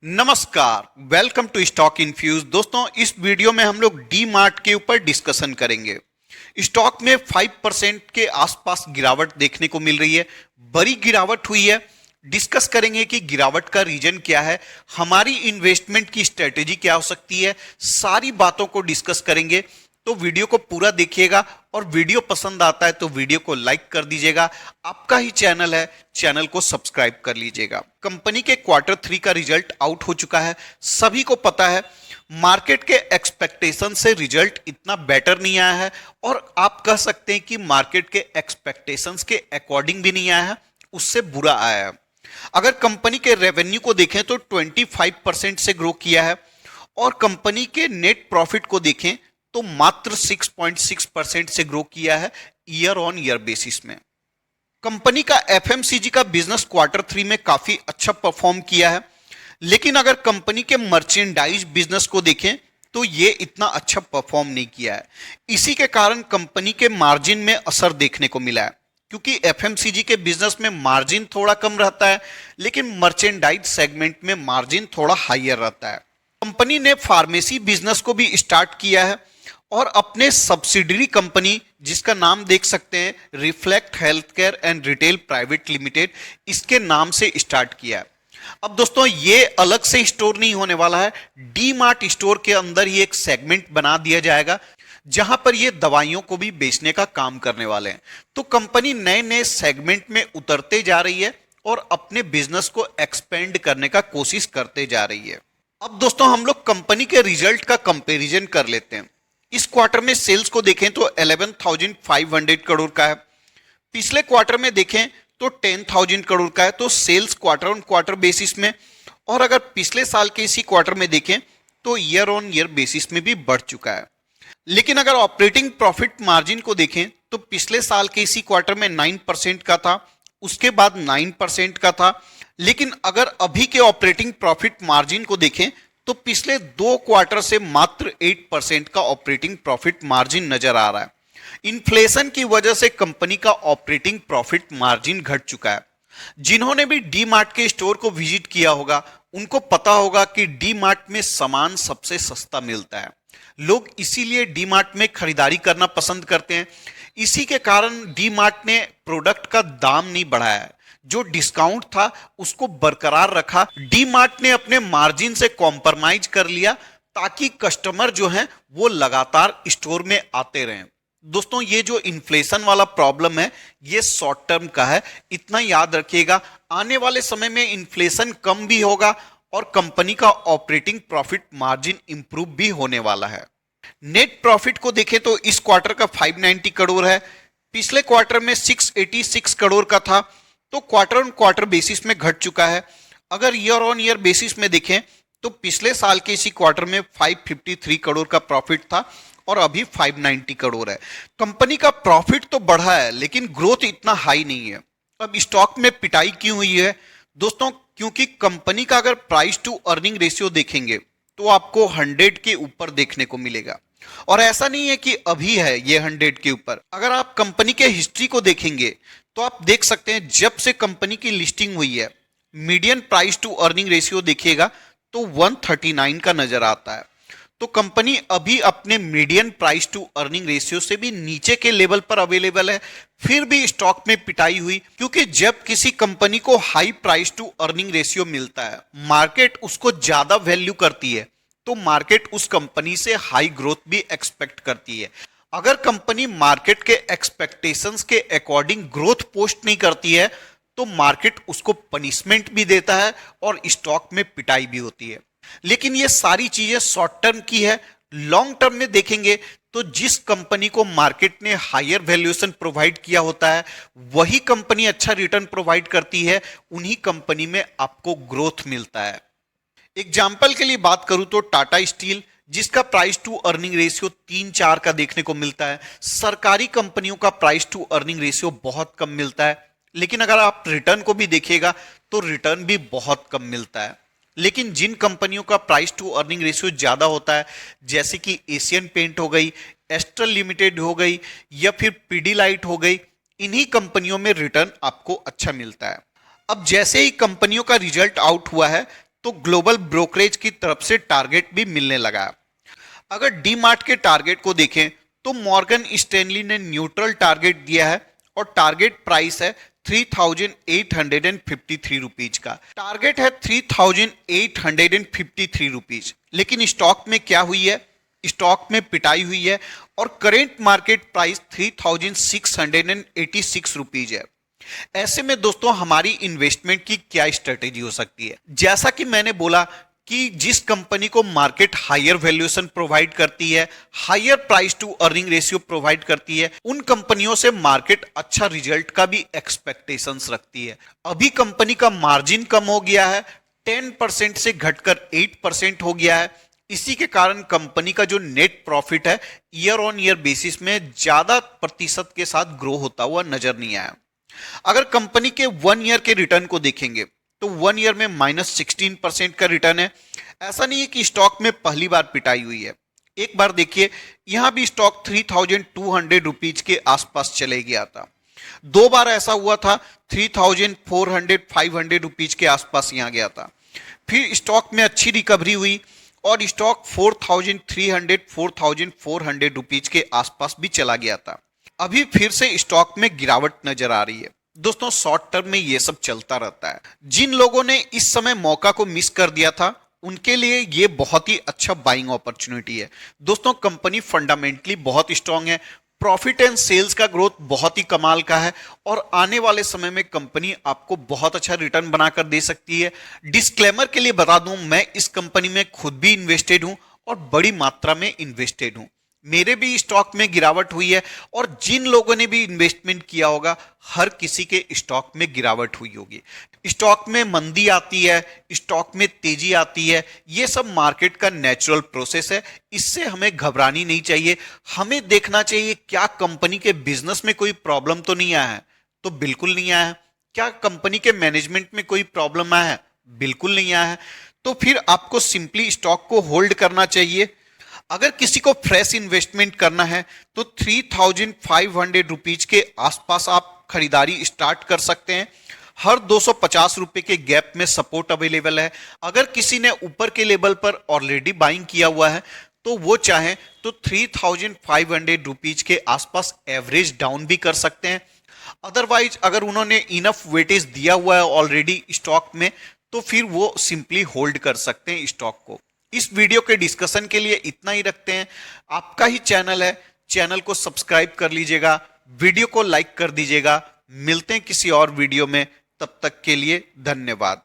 नमस्कार, welcome to stock infuse. दोस्तों, इस वीडियो में हम लोग डी मार्ट के ऊपर डिस्कशन करेंगे। स्टॉक में 5% के आसपास गिरावट देखने को मिल रही है, बड़ी गिरावट हुई है। डिस्कस करेंगे कि गिरावट का रीजन क्या है, हमारी इन्वेस्टमेंट की स्ट्रेटेजी क्या हो सकती है, सारी बातों को डिस्कस करेंगे। तो वीडियो को पूरा देखिएगा और वीडियो पसंद आता है तो वीडियो को लाइक कर दीजिएगा। आपका ही चैनल है, चैनल को सब्सक्राइब कर लीजिएगा। कंपनी के क्वार्टर 3 का रिजल्ट आउट हो चुका है, सभी को पता है। मार्केट के एक्सपेक्टेशन से रिजल्ट इतना बेटर नहीं आया है और आप कह सकते हैं कि मार्केट के एक्सपेक्टेशंस के अकॉर्डिंग भी नहीं आया है, उससे बुरा आया है। अगर कंपनी के रेवेन्यू को देखें तो 25% से ग्रो किया है और कंपनी के नेट प्रॉफिट को देखें तो मात्र 6.6% से ग्रो किया है ईयर ऑन ईयर बेसिस में। कंपनी का एफएमसीजी का बिजनेस क्वार्टर 3 में काफी अच्छा परफॉर्म किया है, लेकिन अगर कंपनी के मर्चेंडाइज बिजनेस को देखें तो ये इतना अच्छा परफॉर्म नहीं किया है। इसी के कारण कंपनी के मार्जिन में असर देखने को मिला है, क्योंकि एफएमसीजी के बिजनेस में मार्जिन थोड़ा कम रहता है, लेकिन मर्चेंडाइज सेगमेंट में मार्जिन थोड़ा हाईयर रहता है। कंपनी ने फार्मेसी बिजनेस को भी स्टार्ट किया है और अपने सब्सिडरी कंपनी, जिसका नाम देख सकते हैं reflect health care and retail private limited, इसके नाम से स्टार्ट किया है। अब दोस्तों, ये अलग से स्टोर नहीं होने वाला है, डी मार्ट स्टोर के अंदर ही एक सेगमेंट बना दिया जाएगा जहां पर ये दवाइयों को भी बेचने का काम करने वाले हैं। तो कंपनी नए नए सेगमेंट में उतरते जा रही है और अपने बिजनेस को एक्सपेंड करने का कोशिश करते जा रही है। अब दोस्तों, हम लोग कंपनी के रिजल्ट का कंपैरिजन कर लेते हैं। इस क्वार्टर में सेल्स को देखें तो 11,500 करोड़ का है। पिछले क्वार्टर में देखें तो 10,000 करोड़ का है। तो sales quarter on quarter basis में, और अगर पिछले साल के इसी क्वार्टर में देखें तो ईयर ऑन ईयर बेसिस में भी बढ़ चुका है। लेकिन अगर ऑपरेटिंग प्रॉफिट मार्जिन को देखें तो पिछले साल के इसी क्वार्टर में 9% का था, उसके बाद 9% का था। लेकिन अगर अभी के ऑपरेटिंग प्रॉफिट मार्जिन को देखें तो पिछले 2 क्वार्टर से मात्र 8% का ऑपरेटिंग प्रॉफिट मार्जिन नजर आ रहा है। इन्फ्लेशन की वजह से कंपनी का ऑपरेटिंग प्रॉफिट मार्जिन घट चुका है। जिन्होंने भी डी मार्ट के स्टोर को विजिट किया होगा, उनको पता होगा कि डी मार्ट में सामान सबसे सस्ता मिलता है। लोग इसीलिए डी मार्ट में खरीदारी करना पसंद करते हैं। इसी के कारण डी मार्ट ने प्रोडक्ट का दाम नहीं बढ़ाया है, जो डिस्काउंट था उसको बरकरार रखा। डी मार्ट ने अपने मार्जिन से कॉम्प्रोमाइज कर लिया ताकि कस्टमर जो हैं वो लगातार स्टोर में आते रहें। दोस्तों, ये जो इन्फ्लेशन वाला प्रॉब्लम है ये शॉर्ट टर्म का है, इतना याद रखिएगा। आने वाले समय में इन्फ्लेशन कम भी होगा और कंपनी का ऑपरेटिंग प्रॉफिट मार्जिन इंप्रूव भी होने वाला है। नेट प्रॉफिट को देखें तो इस क्वार्टर का 590 करोड़ है, पिछले क्वार्टर में 686 करोड़ का था। तो क्वार्टर ऑन क्वार्टर बेसिस में घट चुका है। अगर ईयर ऑन ईयर बेसिस में देखें तो पिछले साल के इसी क्वार्टर में 553 करोड़ का प्रॉफिट था और अभी 590 करोड़ है। कंपनी का प्रॉफिट तो बढ़ा है, लेकिन ग्रोथ इतना हाई नहीं है। अब स्टॉक में पिटाई क्यों हुई है दोस्तों? क्योंकि कंपनी का अगर प्राइस टू अर्निंग रेशियो देखेंगे तो आपको 100 के ऊपर देखने को मिलेगा, और ऐसा नहीं है कि अभी है ये 100 के ऊपर। अगर आप कंपनी के हिस्ट्री को देखेंगे तो आप देख सकते हैं जब से कंपनी की लिस्टिंग हुई है, median price to earning ratio देखिएगा तो 139 का नजर आता है। तो कंपनी अभी अपने median price to earning ratio से भी नीचे के लेवल पर अवेलेबल है, फिर भी स्टॉक में पिटाई हुई। क्योंकि जब किसी कंपनी को high price to earning ratio मिलता है, मार्केट उसको ज्यादा वैल्यू करती है, तो मार्केट उस कंपनी से हाई ग्रोथ भी एक्सपेक्ट करती है। अगर कंपनी मार्केट के एक्सपेक्टेशंस के अकॉर्डिंग ग्रोथ पोस्ट नहीं करती है तो मार्केट उसको पनिशमेंट भी देता है और स्टॉक में पिटाई भी होती है। लेकिन ये सारी चीजें शॉर्ट टर्म की है। लॉन्ग टर्म में देखेंगे तो जिस कंपनी को मार्केट ने हायर वैल्यूएशन प्रोवाइड किया होता है, वही कंपनी अच्छा रिटर्न प्रोवाइड करती है, उन्हीं कंपनी में आपको ग्रोथ मिलता है। एग्जाम्पल के लिए बात करूं तो टाटा स्टील, जिसका प्राइस टू अर्निंग रेशियो 3-4 का देखने को मिलता है। सरकारी कंपनियों का प्राइस टू अर्निंग रेशियो बहुत कम मिलता है, लेकिन अगर आप रिटर्न को भी देखिएगा तो रिटर्न भी बहुत कम मिलता है। लेकिन जिन कंपनियों का प्राइस टू अर्निंग रेशियो ज्यादा होता है, जैसे कि एशियन पेंट हो गई, एस्ट्रल लिमिटेड हो गई या फिर पीडीलाइट हो गई, इन्हीं कंपनियों में रिटर्न आपको अच्छा मिलता है। अब जैसे ही कंपनियों का रिजल्ट आउट हुआ है तो ग्लोबल ब्रोकरेज की तरफ से टारगेट भी मिलने लगा है। अगर डी मार्ट के टारगेट को देखें तो मॉर्गन स्टैनली ने न्यूट्रल टारगेट दिया है और टारगेट प्राइस है 3,853 रुपीज का। टारगेट है 3,853 रुपीज, लेकिन स्टॉक में क्या हुई है, स्टॉक में पिटाई हुई है और करेंट मार्केट प्राइस 3,686 रुपीज है। ऐसे में दोस्तों हमारी इन्वेस्टमेंट की क्या स्ट्रेटेजी हो सकती है? जैसा कि मैंने बोला कि जिस कंपनी को मार्केट हायर वैल्यूएशन प्रोवाइड करती है, higher price to earning ratio provide करती है, उन कंपनियों से मार्केट अच्छा रिजल्ट का भी एक्सपेक्टेशंस रखती है। अभी कंपनी का मार्जिन कम हो गया है, 10% से घटकर 8% हो गया है। इसी के कारण कंपनी का जो नेट प्रॉफिट है ईयर ऑन ईयर बेसिस में ज्यादा प्रतिशत के साथ ग्रो होता हुआ नजर नहीं आया। अगर कंपनी के 1 ईयर के रिटर्न को देखेंगे तो 1 ईयर में -16% का रिटर्न है। ऐसा नहीं है कि स्टॉक में पहली बार पिटाई हुई है। एक बार देखिए, यहां भी स्टॉक 3,200 रुपीज के आसपास चले गया था। 2 बार ऐसा हुआ था, 3,400 500 रुपीज के आसपास यहां गया था। फिर स्टॉक में अच्छी रिकवरी हुई और स्टॉक 4,300 4,400 रुपीज के आसपास भी चला गया था। अभी फिर से स्टॉक में गिरावट नजर आ रही है। दोस्तों शॉर्ट टर्म में ये सब चलता रहता है। जिन लोगों ने इस समय मौका को मिस कर दिया था उनके लिए ये बहुत ही अच्छा बाइंग अपॉर्चुनिटी है। दोस्तों कंपनी फंडामेंटली बहुत स्ट्रांग है, प्रॉफिट एंड सेल्स का ग्रोथ बहुत ही कमाल का है और आने वाले समय में कंपनी आपको बहुत अच्छा रिटर्न बनाकर दे सकती है। डिस्क्लेमर के लिए बता दूं, मैं इस कंपनी में खुद भी इन्वेस्टेड हूं और बड़ी मात्रा में इन्वेस्टेड हूं। मेरे भी स्टॉक में गिरावट हुई है और जिन लोगों ने भी इन्वेस्टमेंट किया होगा हर किसी के स्टॉक में गिरावट हुई होगी। स्टॉक में मंदी आती है, स्टॉक में तेजी आती है, ये सब मार्केट का नेचुरल प्रोसेस है। इससे हमें घबरानी नहीं चाहिए। हमें देखना चाहिए क्या कंपनी के बिजनेस में कोई प्रॉब्लम तो नहीं आया है? तो बिल्कुल नहीं आया है। क्या कंपनी के मैनेजमेंट में कोई प्रॉब्लम आया है? बिल्कुल नहीं आया है। तो फिर आपको सिंपली स्टॉक को होल्ड करना चाहिए। अगर किसी को फ्रेश इन्वेस्टमेंट करना है तो 3,500 रुपीज के आसपास आप खरीदारी स्टार्ट कर सकते हैं। हर 250 रुपए के गैप में सपोर्ट अवेलेबल है। अगर किसी ने ऊपर के लेवल पर ऑलरेडी बाइंग किया हुआ है तो वो चाहे तो 3,500 रुपीज के आसपास एवरेज डाउन भी कर सकते हैं। अदरवाइज अगर उन्होंने इनफ वेटेज दिया हुआ है ऑलरेडी स्टॉक में तो फिर वो सिंपली होल्ड कर सकते हैं स्टॉक को। इस वीडियो के डिस्कशन के लिए इतना ही रखते हैं। आपका ही चैनल है, चैनल को सब्सक्राइब कर लीजिएगा, वीडियो को लाइक कर दीजिएगा। मिलते हैं किसी और वीडियो में, तब तक के लिए धन्यवाद।